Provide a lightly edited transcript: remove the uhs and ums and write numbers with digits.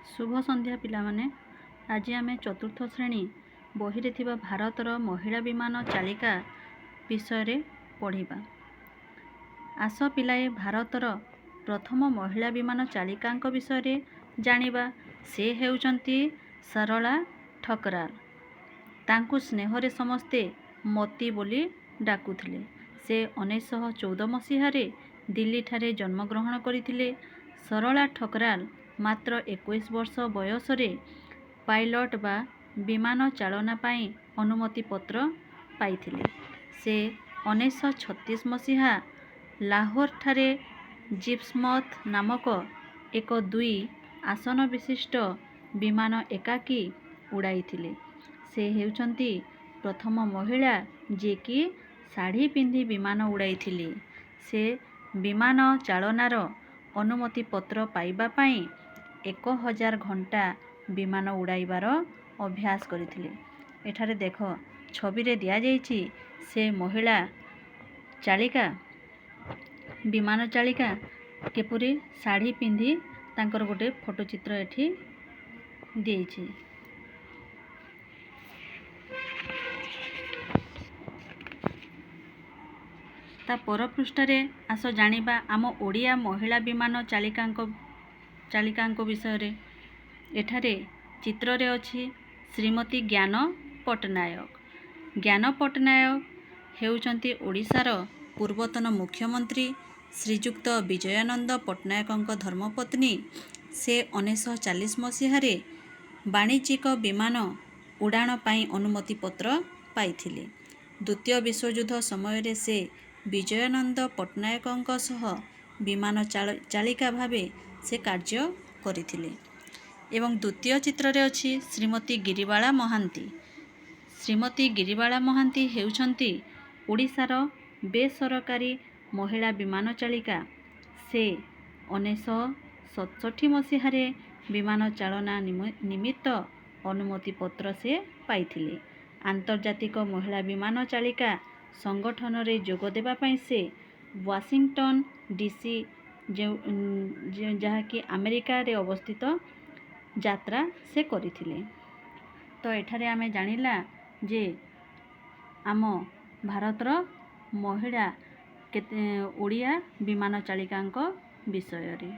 शुभ संध्या पिलामाने। आज आम चतुर्थ श्रेणी बही रे थिबा भारतर महिला विमान चालिका विषय पढ़िबा। आस पिलाए भारतर प्रथम महिला विमान चालिका विषय जानिबा। से हेउचंती सरला ठकराल। तांकु स्नेहरे समस्ते मती बोली डाकुथिले। से 1914 मसीहारे दिल्ली ठारे जन्मग्रहण करथिले। सरला ठकराल मात्र 21 वर्ष बयस रे पायलट बा विमान चालना पाई अनुमति पत्र पाइथिले। से 1936 मसीहा लाहोर ठारे जिप्समथ नामक एक 2 आसन विशिष्ट विमान एकाकी उड़ाइथिले। से हेउचंती प्रथम महिला जे कि साड़ी पिंधि विमान उड़ाइथिले। से विमान चालनार अनुमति पत्र पाइबा पाई 1000 घंटा विमान उड़ाइबार अभ्यास करथिले। एठारे देख छवि रे दिया जाइछि से महिला चालिका विमान चालिका केपुरी साड़ी पिंधि तांकर गोटे फोटो चित्र एठी देइछि। ता पर पृष्ठरे आस जानिबा आम ओडिया महिला विमान चालिका विषय रे। एठारे चित्र रे अछि श्रीमती ज्ञान पटनायक। ज्ञान पटनायक हेउचंती ओडिशार पूर्वतन मुख्यमंत्री श्रीजुक्त विजयानंद पटनायक धर्मपत्नी। से 1940 मसीहारे वाणिज्यिक विमान उड़ाण पाई अनुमति पत्र पाइथिले। द्वितीय विश्वयुद्ध समय रे से विजयानंद पटनायक सह विमान चालिका भावे से कार्य करथिले। एवं द्वितीय चित्र रे अछि श्रीमती गिरिबाला महांती। श्रीमती गिरिबाला महांती हेउचंती ओडिशार बेसरकारी महिला विमान चालिका। से 1967 मसीहारे विमान चालना निमित्त अनुमति पत्र से पाइथिले। आंतर्जातिक महिला विमान चालिका संगठन रे जोग देबा पई से वाशिंगटन डीसी जहाँ कि अमेरिका रे अवस्थित यात्रा से करथिले। तो एठारे आमे जानिला जे आम भारतर महिला ओडिया विमान चालिका विषय रे।